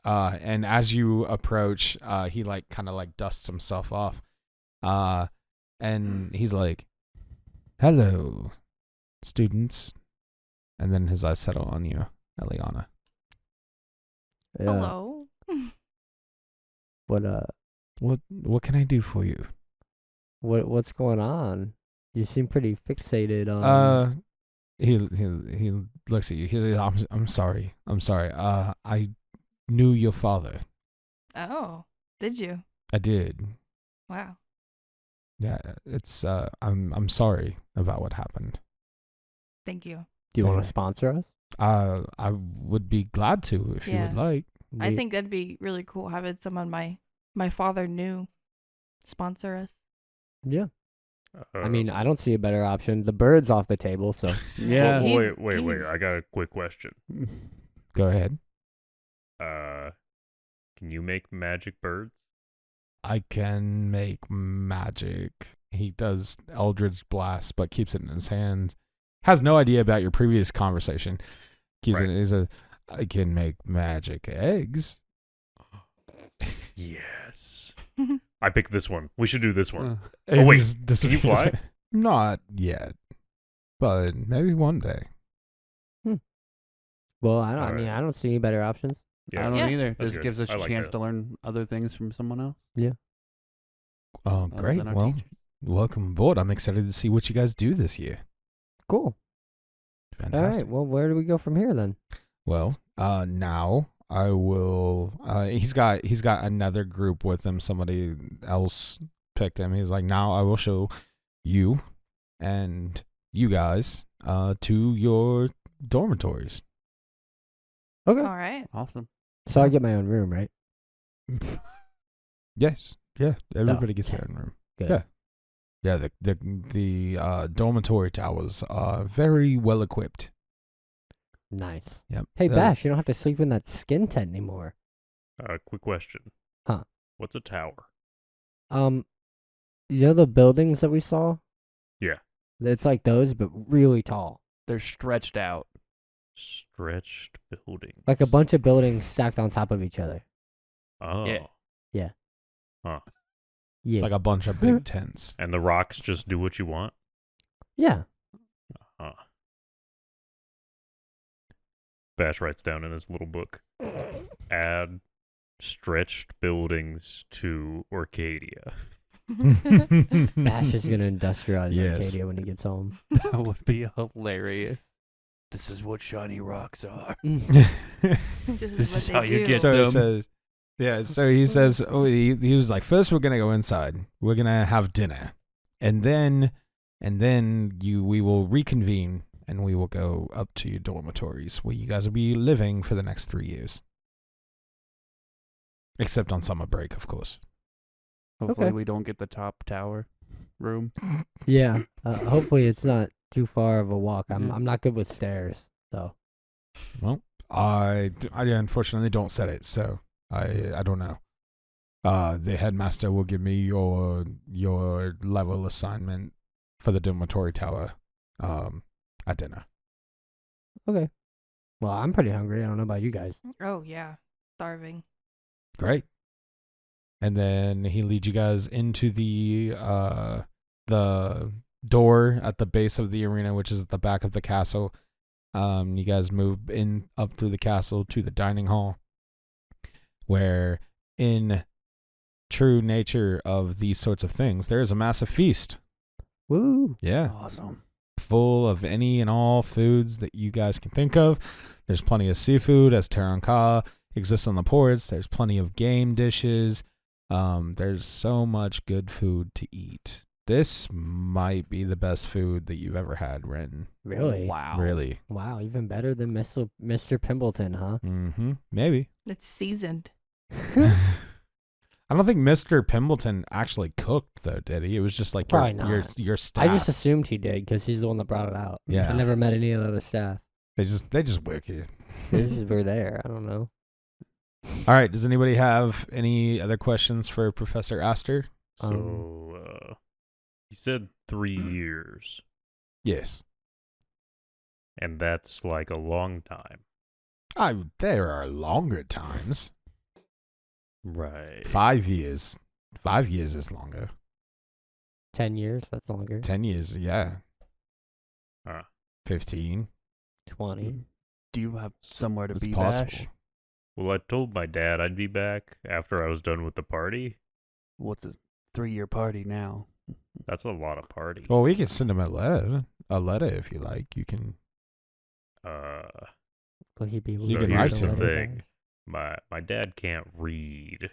and as you approach, he kind of dusts himself off, and he's like, "Hello, students," and then his eyes settle on you, Eliona. Yeah. Hello. What can I do for you? What's going on? You seem pretty fixated on. He looks at you. He says, I'm sorry. I knew your father. Oh, did you? I did. Wow. Yeah, it's I'm sorry about what happened. Thank you. Do you want okay. to sponsor us? I would be glad to if you Yeah. would like. I We- think that'd be really cool having someone my father knew sponsor us. Yeah. Uh, I mean, I don't see a better option. The bird's off the table, so Yeah. well, He's- wait. he's- I got a quick question. Go ahead. Can you make magic birds? I can make magic. He does Eldritch Blast, but keeps it in his hand. Has no idea about your previous conversation. Keeps Right. it. He's I can make magic eggs. Yes. I picked this one. We should do this one. It wait, just can you disappears. fly? Not yet, but maybe one day. well, All right. I don't see any better options. I don't Yeah. either. That's This good. gives us I a like chance that. to learn other things from someone else. Oh, other great. than our Well, teachers. welcome aboard. I'm excited to see what you guys do this year. Cool. Fantastic. All right. Well, where do we go from here then? Well, now I will. He's got another group with him. Somebody else picked him. He's like, now I will show you and you guys to your dormitories. Okay. All right. Awesome. So I get my own room, right? Yes. Yeah. Everybody gets okay. their own room. Good. Yeah. Yeah. The dormitory towers are very well equipped. Nice. Yep. Hey, Bash, you don't have to sleep in that skin tent anymore. Quick question. Huh. What's a tower? You know the buildings that we saw? Yeah. It's like those, but really tall. They're stretched out. Stretched building. Like a bunch of buildings stacked on top of each other. Oh. Yeah. Yeah. Huh. Yeah. It's like a bunch of big tents. And the rocks just do what you want? Yeah. Huh. Bash writes down in his little book, add stretched buildings to Orcadia. Bash is gonna industrialize Yes. Arcadia when he gets home. That would be hilarious. This is what shiny rocks are. This This is what how they you do. get So them. he says, yeah. So he says, he was like, first we're gonna go inside. We're gonna have dinner, and then we will reconvene and we will go up to your dormitories where you guys will be living for the next 3 years, except on summer break, of course. Hopefully Okay. we don't get the top tower room. Yeah. Hopefully it's not too far of a walk. I'm Mhm. I'm not good with stairs, so. Well, I unfortunately don't set it, so I don't know. The headmaster will give me your level assignment for the dormitory tower at dinner. Okay. Well, I'm pretty hungry. I don't know about you guys. Oh yeah, starving. Great. And then he leads you guys into the door at the base of the arena, which is at the back of the castle. You guys move in up through the castle to the dining hall, where in true nature of these sorts of things, there is a massive feast. Woo. Yeah. Awesome. Full of any and all foods that you guys can think of. There's plenty of seafood, as Taranka exists on the ports. There's plenty of game dishes. There's so much good food to eat. This might be the best food that you've ever had, Ren. Really? Wow. Really. Wow, even better than Mr. Pimbleton, huh? Mm-hmm. Maybe. It's seasoned. I don't think Mr. Pimbleton actually cooked, though, did he? It was just like Probably your not. your staff. I just assumed he did because he's the one that brought it out. Yeah. I never met any of the other staff. They just work it. They just were there. I don't know. All right. Does anybody have any other questions for Professor Astor? So, he said 3 years, Yes. and that's like a long time. There are longer times. Right. 5 years. 5 years is longer. 10 years, that's longer. 10 years, yeah. Huh. 15. 20. Do you have somewhere to It's be, possible. Bash? Well, I told my dad I'd be back after I was done with the party. What's a 3-year party now? That's a lot of party. Well, we can send him a letter. A letter if you like. You can. Will he be You So can leaving write here's the to the him. letter thing. back? My dad can't read.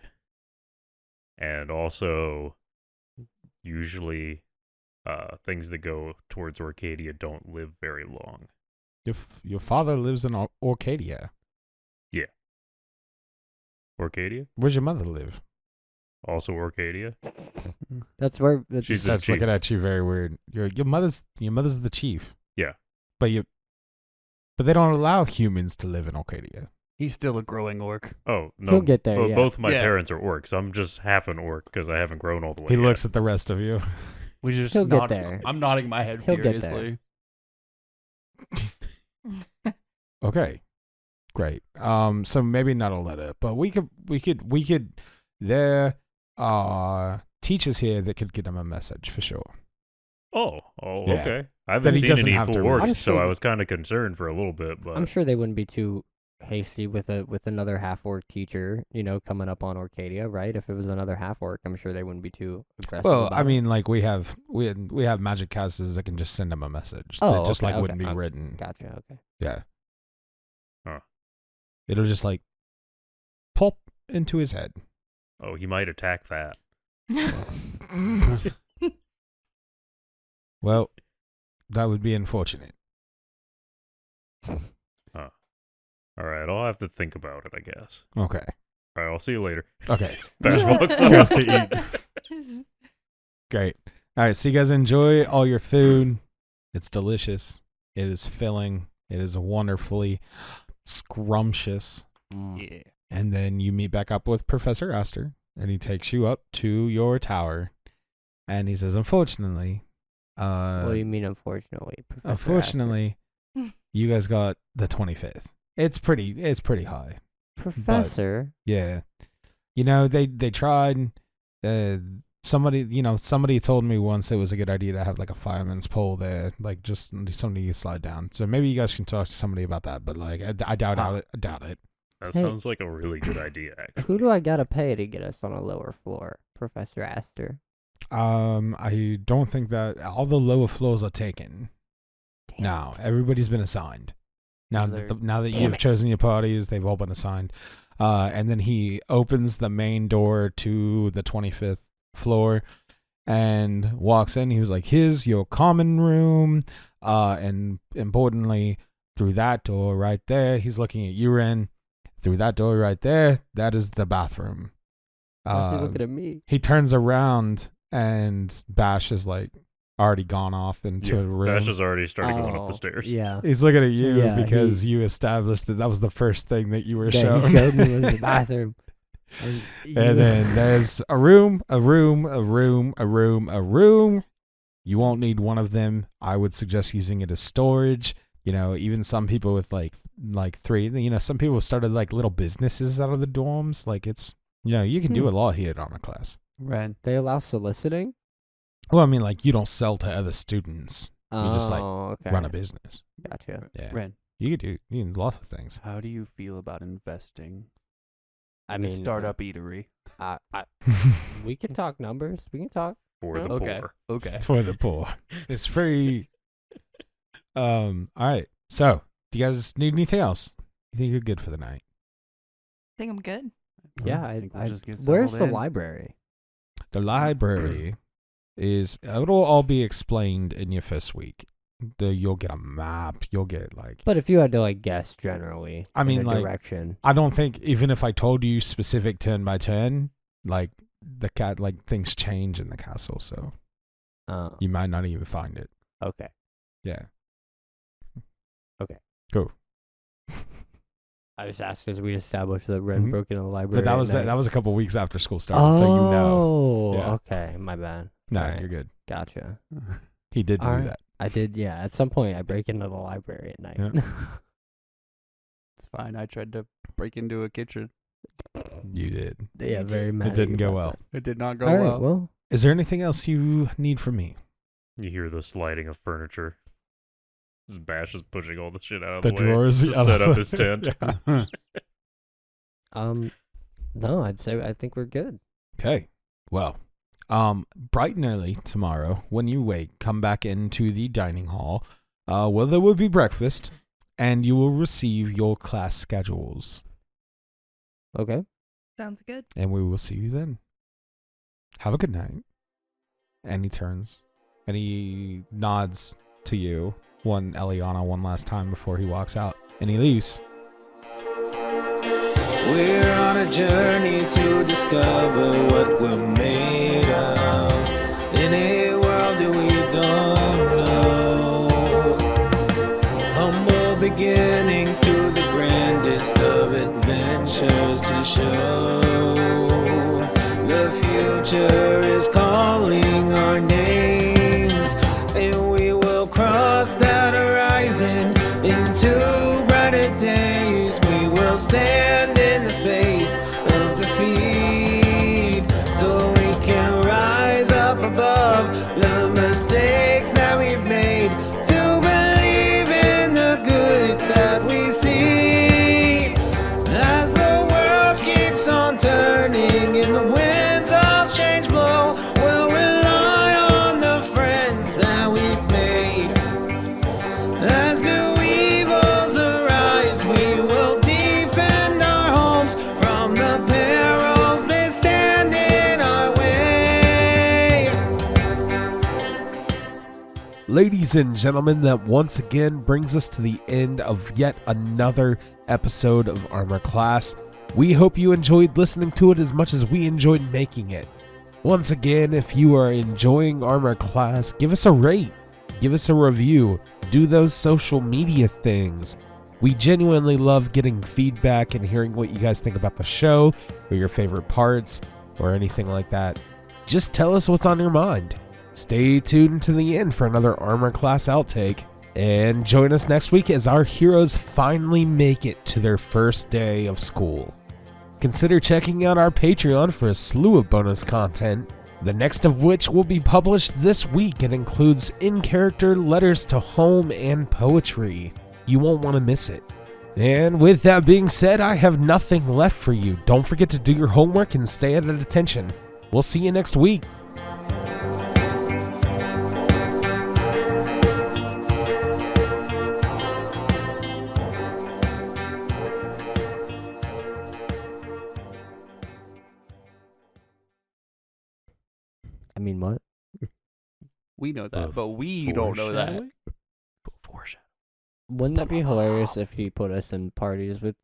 And also, usually, things that go towards Orcadia don't live very long. Your father lives in Orcadia. Orcadia? Where's your mother live? Also Orcadia? That's where. She's She the starts chief. looking at you very weird. Your mother's the chief. Yeah. But they don't allow humans to live in Orcadia. He's still a growing orc. Oh, no. He'll get there, bo- yeah. Both my Yeah. parents are orcs. I'm just half an orc because I haven't grown all the way He yet. looks at the rest of you. We just He'll get nod- there. I'm nodding my head He'll get there. furiously. Okay. Great. So maybe not a letter, but we could there are teachers here that could get him a message for sure. Oh, Yeah. okay. I haven't That he seen doesn't any have full to read. I'm orcs, so sure- I was kind of concerned for a little bit, but I'm sure they wouldn't be too hasty with another half orc teacher, coming up on Orcadia, right? If it was another half orc, I'm sure they wouldn't be too aggressive. Well, about I it. mean, like we have magic casters that can just send him a message Oh, that just okay, wouldn't be okay. written. Gotcha. Okay. Yeah. Huh. It'll just like pop into his head. oh, he might attack that. Well, that would be unfortunate. All right, I'll have to think about it, I guess. Okay. All right, I'll see you later. Okay. Bash walks Goes off. to eat. Great. All right. So you guys enjoy all your food. It's delicious. It is filling. It is wonderfully scrumptious. Yeah. And then you meet back up with Professor Astor, and he takes you up to your tower. And he says, unfortunately, What do you mean, unfortunately? Professor unfortunately, you guys got the 25th. It's pretty high. Astor? Professor? Yeah. they tried. Somebody told me once it was a good idea to have like a fireman's pole there, like just somebody you slide down. So maybe you guys can talk to somebody about that. But like, I doubt it. That Hey. sounds like a really good idea, actually. Who do I gotta pay to get us on a lower floor, Professor Astor? I don't think that all the lower floors are taken. Damn No, it. everybody's been assigned. Now Is that there- now that Damn you've it. chosen your parties, they've all been assigned. And then he opens the main door to the 25th floor and walks in. He was like, "Here's your common room." And importantly, through that door right there, he's looking at you, Ren. Through that door right there, that is the bathroom. Why's he looking at me? He turns around and Bash is like already gone off into a room. Bash has already started going up Oh, the stairs. Yeah. He's looking at you Yeah, because you established that was the first thing that you were That shown. he showed me was the bathroom. And then there's a room. You won't need one of them. I would suggest using it as storage. Even some people with like three, some people started like little businesses out of the dorms. Like it's, you can do a lot here at Armor Class. Ren. They allow soliciting? Well, I mean, like you don't sell to other students. You just, like, okay. Run a business. Gotcha. Yeah. Ren, You can do lots of things. how do you feel about investing I in a mean, startup eatery? we can talk numbers. We can talk. For the Okay. poor. Okay. For the poor. It's free. All right. So, do you guys need anything else? You think you're good for the night? I think I'm good. Yeah, I think we'll just get where's settled the in. library? The library it'll all be explained in your first week. You'll get a map. You'll get like, But if you had to like guess generally, I mean, in a like, direction. I don't think even if I told you specific turn by turn, like things change in the castle, so you might not even find it. Okay. Yeah. Okay. Cool. I just asked because we established that Ren Mhm. broke into the library. But at night. that was a couple weeks after school started, so you know. Oh, Yeah. okay. My bad. No, Alright. you're good. Gotcha. He did do Alright. that. I did, yeah. At some point, I break into the library at night. Yeah. It's fine. I tried to break into a kitchen. You did. Yeah, very mad. It at didn't you go about well. that. It did not go All right, well. well, Is there anything else you need from me? You hear the sliding of furniture. This Bash is pushing all the shit out of The the, way drawers to out set of up the- his tent. Yeah. no, I think we're good. Okay. Well, bright and early tomorrow, when you wake, come back into the dining hall. Well, there will be breakfast, and you will receive your class schedules. Okay. Sounds good. And we will see you then. Have a good night. And he turns, and he nods to you, Eliona, one last time before he walks out, and he leaves. We're on a journey to discover what we're made of in a world that we don't know. Humble beginnings to the grandest of adventures to show. The future is calling our names, and we will cross that horizon into brighter days. We will stand in the face of defeat, so we can rise up above the mistakes that we've made, to believe in the good that we see. As the world keeps on turning and the winds of change blow, we'll rely on the friends that we've made. As new evils arise, we will defend our homes from the perils that stand in our way. Ladies and gentlemen, that once again brings us to the end of yet another episode of Armor Class. We hope you enjoyed listening to it as much as we enjoyed making it. Once again, if you are enjoying Armor Class, give us a rate, give us a review, do those social media things. We genuinely love getting feedback and hearing what you guys think about the show, or your favorite parts, or anything like that. Just tell us what's on your mind. Stay tuned to the end for another Armor Class outtake, and join us next week as our heroes finally make it to their first day of school. consider checking out our Patreon for a slew of bonus content, the next of which will be published this week and includes in-character letters to home and poetry. You won't want to miss it. And with that being said, I have nothing left for you. Don't forget to do your homework and stay at attention. We'll see you next week. I mean, what? We know that, but we don't know that. Foreshadowing. Wouldn't that be hilarious if he put us in parties with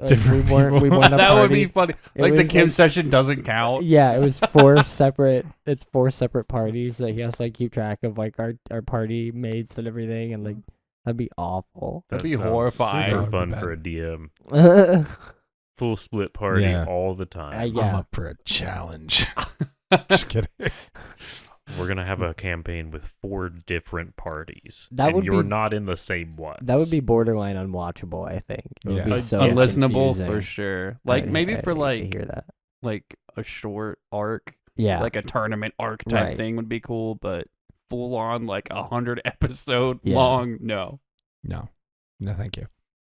Different we weren't people. a That would be party. funny. It Like the was Kim like- session doesn't count. Yeah, it was four separate. It's four separate parties that he has to like keep track of, like our party mates and everything, and like that'd be awful. That'd be sounds horrifying. Super That fun would be for a DM. yeah, Full split party Yeah. all the time. I'm up for a challenge. Just kidding. We're gonna have a campaign with 4 different parties. That and would you're be- not in the same ones. that would be borderline unwatchable. I think it would Yeah. be so Unlistenable confusing. for sure. Like I'd- maybe I'd for hate to hear that. like a short arc, Yeah, like a tournament arc type Right. thing would be cool, but full on like 100 episode Yeah. long, no. No, thank you.